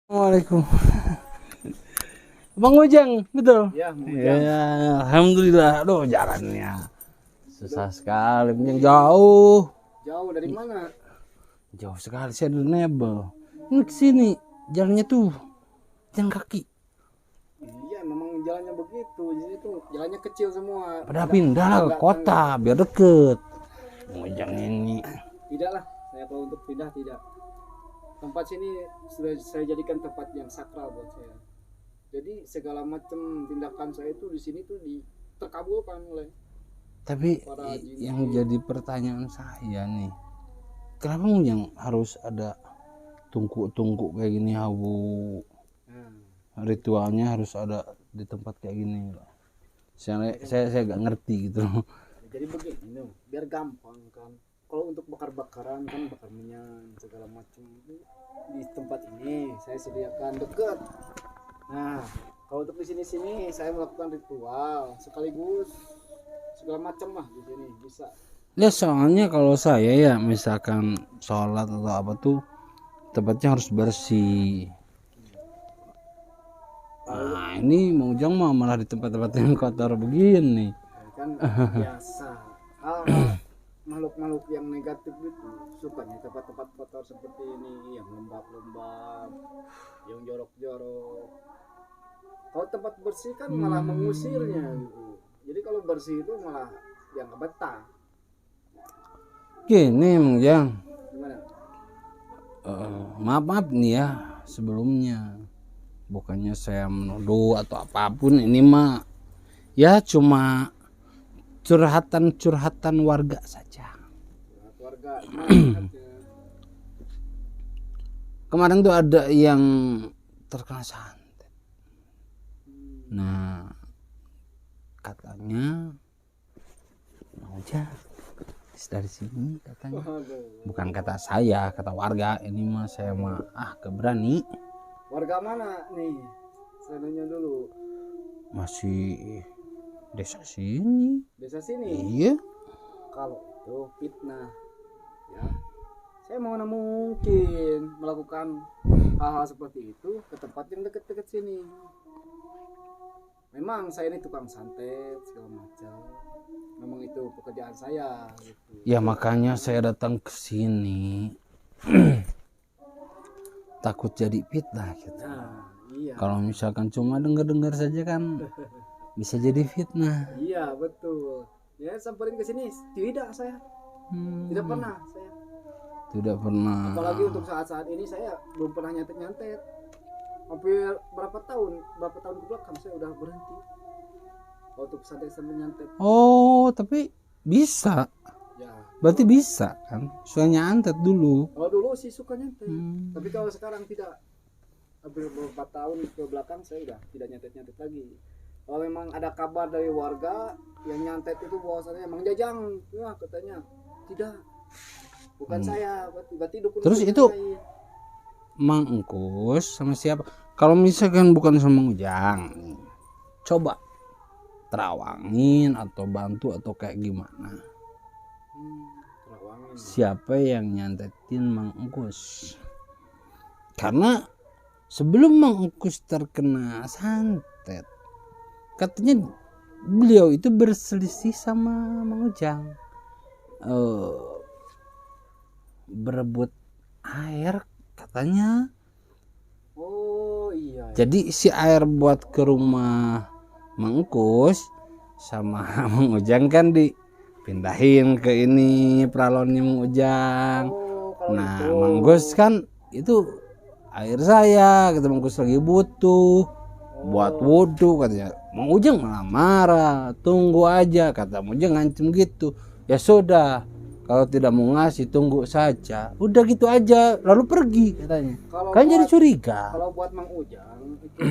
Assalamualaikum. Bang Ujang, betul? Ya, Ujang. Ya, alhamdulillah. Aduh, jalannya susah sekali, yang jauh. Jauh dari mana? Jauh sekali, saya dari Nebel. Ini kesini, jalannya tuh jalan kaki. Iya, memang jalannya begitu. Di sini tuh jalannya kecil semua. Pada pindah lah ke kota, biar deket. Bang Ujang ini. Tidak lah, saya kalau untuk pindah tidak. Tempat sini sudah saya jadikan tempat yang sakral buat saya. Jadi segala macam tindakan saya itu di sini tuh terkabulkan oleh Tapi para jin. yang jadi pertanyaan saya nih, kenapa Bang Ujang harus ada tungku-tungku kayak gini, hawu? Ritualnya harus ada di tempat kayak gini. Saya gak ngerti gitu. Jadi begini, biar gampang kan. Kalau untuk bakar-bakaran kan bakar minyak segala macam di tempat ini saya sediakan dekat. Nah, kalau untuk di sini saya melakukan ritual sekaligus segala macam lah di sini bisa. Ya soalnya kalau saya ya misalkan sholat atau apa tuh tempatnya harus bersih. Nah ini mau Ujang mah malah di tempat-tempat yang kotor begini. Kan biasa. Makhluk-makhluk yang negatif itu sukanya tempat-tempat kotor seperti ini, yang lembab-lembab, yang jorok-jorok. Kalau tempat bersih kan malah mengusirnya gitu. Jadi kalau bersih itu malah yang nggak betah. Gini Bang Ujang, Gimana? maaf nih ya sebelumnya. Bukannya saya menuduh atau apapun, ini mah ya cuma curhatan warga saja. Keluarga gimana? Kemarin tuh ada yang terkena santet. Nah katanya mau aja dari sini katanya. Bukan kata saya, kata warga. Ini mah saya mah keberani. Warga mana nih? Saya nanya dulu. Masih desa sini. Desa sini. Iya. Kalau itu fitnah, ya saya mana mungkin melakukan hal-hal seperti itu ke tempat yang dekat-dekat sini. Memang saya ini tukang santet segala macam. Memang itu pekerjaan saya. Gitu. Ya makanya saya datang ke sini. Takut jadi fitnah gitu. Nah, iya. Kalau misalkan cuma dengar-dengar saja kan bisa jadi fitnah. Iya betul. Ya samperin ke sini tidak saya. Tidak pernah saya. Tidak pernah. Apalagi untuk saat-saat ini saya belum pernah nyantet-nyantet. Hampir berapa tahun ke belakang saya udah berhenti untuk santet sambil nyantet. Oh tapi bisa. Ya. Berarti bisa kan? Soalnya nyantet dulu. Kalau dulu sih suka nyantet. Tapi kalau sekarang tidak. Hampir beberapa tahun ke belakang saya udah tidak nyantet-nyantet lagi. Kalau memang ada kabar dari warga yang nyantet itu bahwasannya emang jajang, ya katanya tidak, bukan saya, berarti dukun. Terus itu Mang Engkus sama siapa? Kalau misalkan bukan sama Ujang, coba terawangin atau bantu atau kayak gimana? Terawangin. Siapa yang nyantetin Mang Engkus? Karena sebelum Mang Engkus terkena santet, katanya beliau itu berselisih sama Mang Ujang, berebut air katanya. Oh iya. Jadi si air buat ke rumah Mang Engkus sama Mang Ujang kan dipindahin ke ini peralonnya Mang Ujang. Nah itu. Mang Engkus kan itu air saya, kata Mang Engkus lagi butuh buat wudhu katanya. Mang Ujang malah marah, tunggu aja kata Mang Ujang, ngancem gitu. Ya sudah, kalau tidak mau ngasih tunggu saja, udah gitu aja lalu pergi katanya. Kan jadi curiga. Kalau buat Mang Ujang itu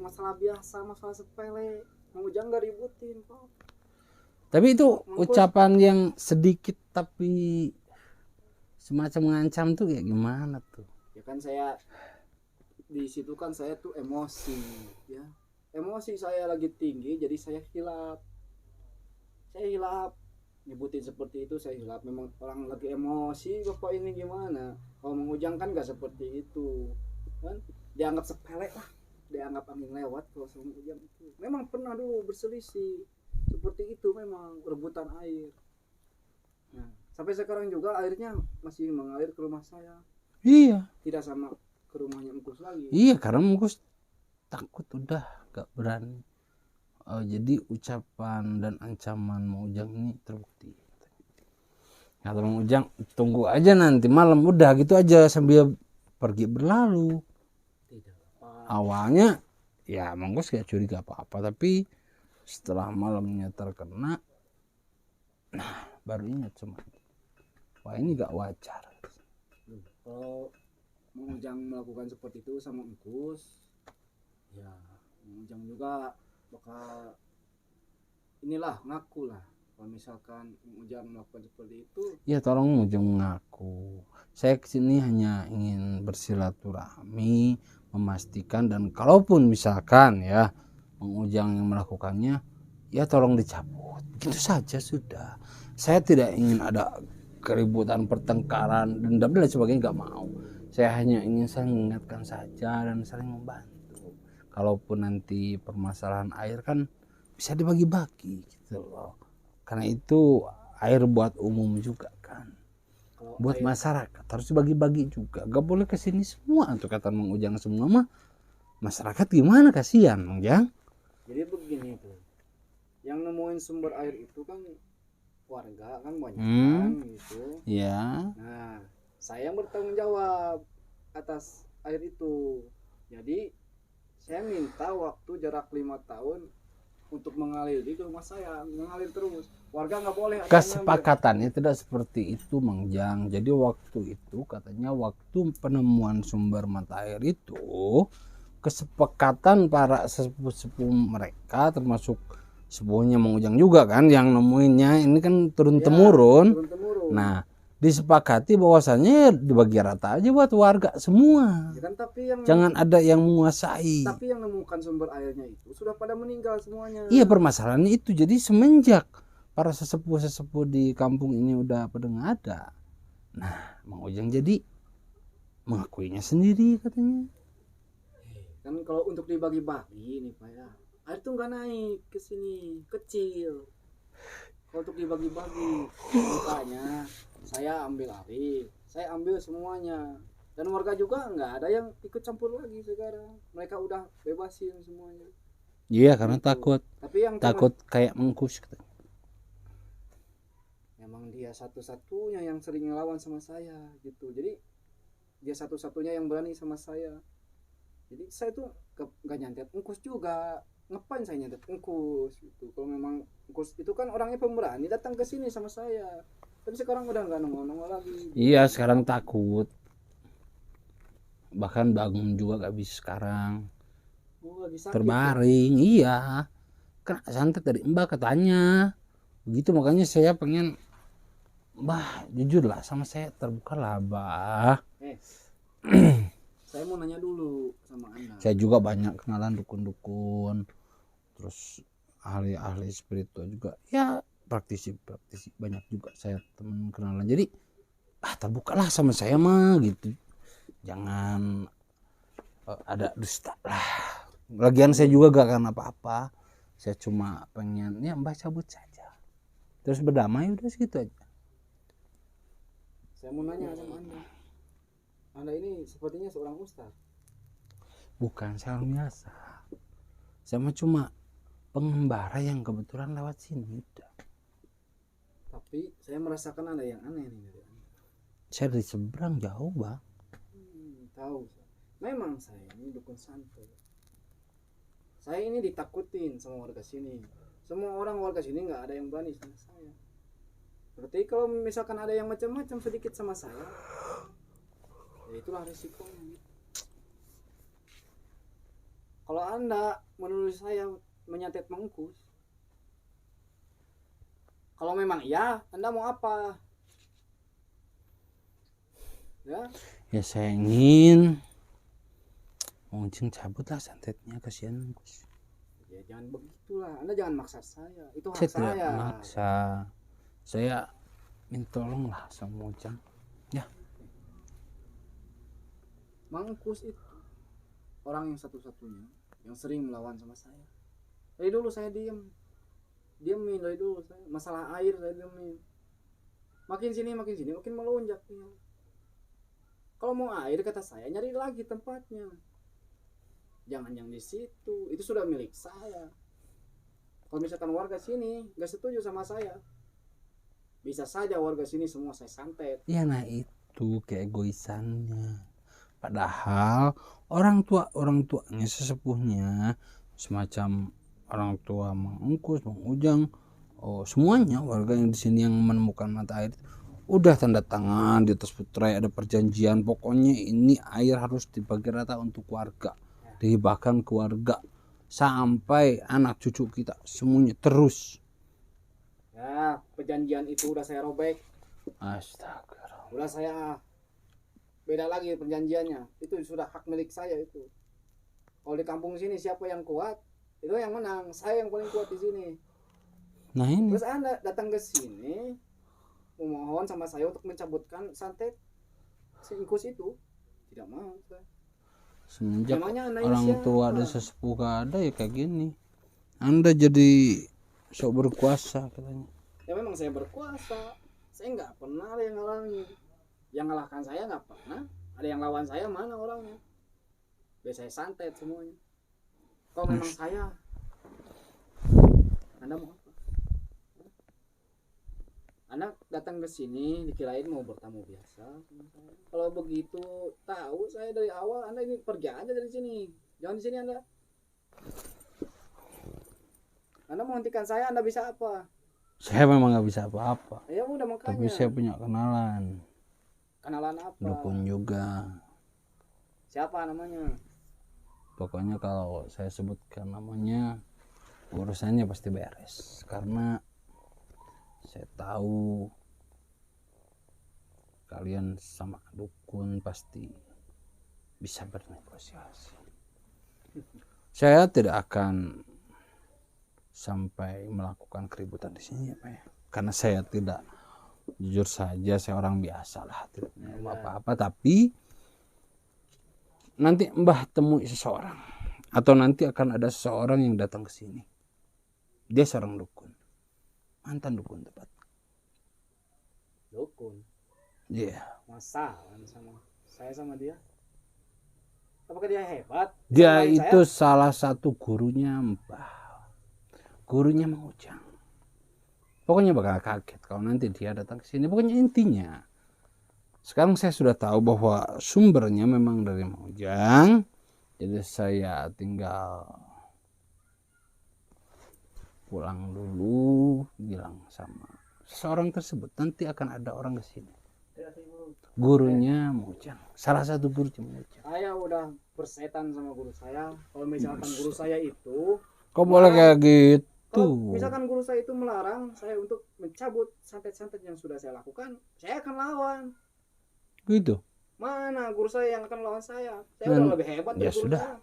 masalah biasa, masalah sepele. Mang Ujang gak ributin kok. Tapi itu ucapan yang sedikit tapi semacam mengancam tuh kayak gimana tuh? Ya kan saya di situ kan saya tuh emosi, ya emosi saya lagi tinggi, jadi saya hilap nyebutin seperti itu. Saya hilap, memang orang lagi emosi bapak ini gimana. Kalau Mang Ujang kan gak seperti itu kan, dianggap sepele lah, dianggap angin lewat kalau sama Ujang itu. Memang pernah dulu berselisih seperti itu, memang rebutan air. Nah, sampai sekarang juga airnya masih mengalir ke rumah saya, Iya, tidak sama ke rumahnya Engkus lagi. iya karena Mungkus takut udah gak berani. Jadi ucapan dan ancaman Mang Ujang ini terbukti. Kata Mang Ujang, tunggu aja nanti malam, udah gitu aja sambil pergi berlalu. Tidak apa. Awalnya ya Mangkus gak curiga apa-apa, tapi setelah malamnya terkena, nah baru ingat cuma, wah ini gak wajar. Kalau Mang Ujang melakukan seperti itu sama Engkus, ya Mang Ujang juga bakal inilah ngaku lah. Kalau misalkan Mang Ujang melakukan seperti itu, Ya tolong Mang Ujang mengaku. Saya kesini hanya ingin bersilaturahmi, memastikan, dan kalaupun misalkan ya Mang Ujang yang melakukannya, ya tolong dicabut. Gitu saja sudah. Saya tidak ingin ada keributan, pertengkaran, dendam dan lain sebagainya, nggak mau. Saya hanya ingin saling mengingatkan saja dan saling membantu. Kalaupun nanti permasalahan air kan bisa dibagi-bagi gitu loh. Karena itu air buat umum juga kan. kalau Buat air, masyarakat harus dibagi-bagi juga. Gak boleh kesini semua untuk kata Mang Ujang semua mah. Masyarakat gimana, kasihan Mang Ujang. jadi begini tuh, yang nemuin sumber air itu kan warga kan banyak kan gitu. Ya. Nah, saya yang bertanggung jawab atas air itu. Jadi saya minta waktu jarak 5 tahun untuk mengaliri ke rumah saya, mengalir terus. Warga nggak boleh ada yang ngambil. Kesepakatannya tidak seperti itu Mang Ujang. Jadi waktu itu katanya waktu penemuan sumber mata air itu, kesepakatan para sepuh-sepuh mereka termasuk sepuhnya Mang Ujang juga kan yang nemuinnya, ini kan turun temurun. Turun-temurun. Nah, disepakati bahwasannya dibagi rata aja buat warga semua. Ya kan, tapi yang Jangan ada yang menguasai. tapi yang nemukan sumber airnya itu sudah pada meninggal semuanya. Iya, permasalahannya itu. Jadi semenjak para sesepuh-sesepuh di kampung ini udah pada nggak ada, nah Mang Ujang jadi mengakuinya sendiri katanya. Kan kalau untuk dibagi-bagi nih Pak ya, air tuh nggak naik ke sini, kecil. Kalau untuk dibagi-bagi, makanya saya ambil air, saya ambil semuanya. Dan warga juga nggak ada yang ikut campur lagi sekarang. Mereka udah bebasin semuanya. Iya, karena Gitu. takut Tapi yang kayak Mengkus katanya. memang dia satu-satunya yang sering ngelawan sama saya gitu. Jadi dia satu-satunya yang berani sama saya. Jadi saya tuh nggak nyantet Engkus juga, ngapain saya nyantet Engkus gitu. Kalau memang Engkus itu kan orangnya pemberani, datang ke sini sama saya, tapi sekarang udah nggak nongol-nongol lagi. Iya, sekarang takut, bahkan bangun juga gak bisa sekarang, Lagi sakit, terbaring. Iya, kena santet dari Mbak katanya begitu. Makanya saya pengen, Mbah jujur lah sama saya, terbuka lah Mbah. Saya mau nanya dulu sama Anda. Saya juga banyak kenalan dukun-dukun, terus ahli-ahli spiritual juga, ya praktisi banyak juga saya teman kenalan. Jadi terbukalah sama saya mah gitu, jangan ada dusta lah. Lagian saya juga gak akan apa-apa, saya cuma pengen ya Mbah cabut saja terus berdamai, udah segitu aja. Saya mau nanya sama Anda. Anda ini sepertinya seorang ustaz. Bukan, saya orang biasa, saya mah cuma pengembara yang kebetulan lewat sini udah. Tapi saya merasakan ada yang aneh nih dari Anda. Saya dari seberang jauh Bang. Tahu. Memang saya ini dukun santet. Saya ini ditakutin sama warga sini. Semua orang warga sini nggak ada yang berani sama saya. Berarti kalau misalkan ada yang macam-macam sedikit sama saya, ya itulah risikonya. Kalau Anda menurut saya menyantet Mengkus, kalau memang iya, Anda mau apa? Ya saya ingin Ujang cabut lah santetnya, kasihan Mengkus. Ya jangan begitulah, Anda jangan maksa saya, itu hak Saya tidak saya. memaksa, saya minta tolong lah sama Ujang ya. Mengkus itu orang yang satu-satunya yang sering melawan sama saya. Dari dulu saya diemin dari dulu saya. Masalah air saya diemin. Makin sini makin melonjak dia. Kalau mau air kata saya nyari lagi tempatnya. Jangan yang di situ, itu sudah milik saya. Kalau misalkan warga sini nggak setuju sama saya, bisa saja warga sini semua saya santet. Ya nah itu keegoisannya. Padahal orang tuanya sesepuhnya semacam orang tua Mang Engkus, Mang Ujang, semuanya warga yang di sini yang menemukan mata air udah tanda tangan di atas Putrai, ada perjanjian pokoknya ini air harus dibagi rata untuk warga, dihibahkan ke warga sampai anak cucu kita semuanya terus. Ya, perjanjian itu udah saya robek. Astaga. Udah saya beda lagi perjanjiannya. Itu sudah hak milik saya itu. Kalau di kampung sini siapa yang kuat, itu yang menang. Saya yang paling kuat di sini. Nah ini. Terus Anda datang ke sini memohon sama saya untuk mencabutkan santet si Engkus itu. Tidak mau saya. Semenjak Emangnya orang siapa? tua ada sesepuh gak ada ya kayak gini. Anda jadi sok berkuasa katanya. Ya memang saya berkuasa. Saya nggak pernah ada yang ngalangin. Yang ngalahkan saya nggak pernah. Ada yang lawan saya mana orangnya? Biasa saya santet semuanya. Kalau memang saya, Anda mau apa? Anda datang ke sini dikirain mau bertamu biasa sama saya. Kalau begitu tahu saya dari awal, Anda ini pergi aja dari sini. Jangan di sini Anda. Anda menghentikan saya, Anda bisa apa? Saya memang nggak bisa apa-apa. Ya udah makanya. Tapi saya punya kenalan. Kenalan apa? Dukun juga. Siapa namanya? Pokoknya kalau saya sebutkan namanya urusannya pasti beres. Karena saya tahu kalian sama dukun pasti bisa bernegosiasi. Saya tidak akan sampai melakukan keributan di sini ya Pak ya. Karena saya tidak, jujur saja saya orang biasa lah, tidak punya apa-apa. Tapi nanti Mbah temui seseorang atau nanti akan ada seseorang yang datang ke sini. Dia seorang dukun, mantan dukun tepat. Dukun. Iya. Masalah sama saya sama dia. Apakah dia hebat? Dia Selain itu saya? salah satu gurunya Mbah. Gurunya Mang Ujang. Pokoknya bakal kaget kalau nanti dia datang ke sini. Pokoknya intinya sekarang saya sudah tahu bahwa sumbernya memang dari Mang Ujang. Jadi saya tinggal pulang dulu, bilang sama seseorang tersebut nanti akan ada orang ke sini. Gurunya Mang Ujang, salah satu gurunya Mang Ujang. Saya udah bersetan sama guru saya. Kalau misalkan guru saya itu, Kok boleh kayak gitu? kalau misalkan guru saya itu melarang saya untuk mencabut santet-santet yang sudah saya lakukan, saya akan lawan. Gitu. Mana guru saya yang akan lawan saya? Saya Dan- udah lebih hebat ya dari guru sudah. saya.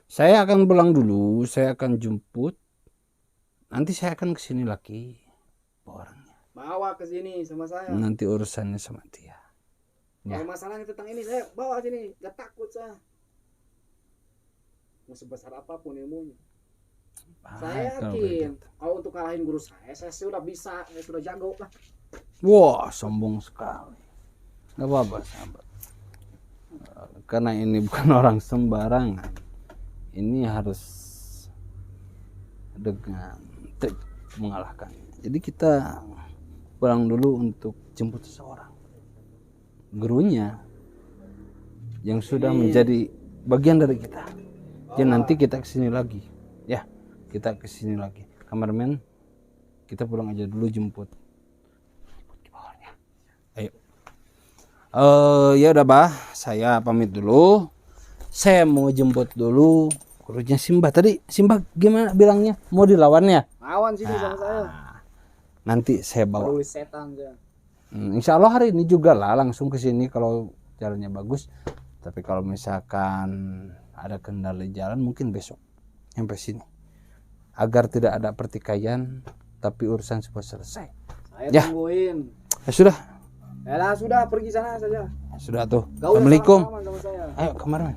Saya akan pulang dulu, saya akan jemput. Nanti saya akan kesini lagi bawa orangnya. Bawa ke sini sama saya. Nanti urusannya sama dia. Ya. Kalau masalahnya tentang ini saya bawa sini, gak takut saya. Mau sebesar apapun ilmunya. Saya kalau yakin begitu. kalau untuk ngalahin guru saya sudah bisa, saya sudah jago lah. Wah, sombong sekali. Gak apa-apa, sahabat. Karena ini bukan orang sembarangan. Ini harus dengan trik mengalahkannya. Jadi kita pulang dulu untuk jemput seseorang. Gurunya yang sudah menjadi bagian dari kita. Jadi nanti kita kesini lagi. Ya, kita kesini lagi. Kameramen, kita pulang aja dulu jemput. Di bawahnya. Ayo. Ya udah bah, saya pamit dulu. Saya mau jemput dulu gurunya Simba. Tadi Simba gimana bilangnya? Mau dilawan ya? Lawan sini sama saya. Nanti saya bawa. Peduli setan saya. Insya Allah hari ini juga lah langsung ke sini kalau jalannya bagus. Tapi kalau misalkan ada kendala jalan mungkin besok sampai sini. Agar tidak ada pertikaian tapi urusan semua selesai. Saya Ya. tungguin. Ya sudah. Ya lah, sudah pergi sana saja. Ya sudah tuh. Gak usah Assalamualaikum. salaman sama saya. Ayo kameramen.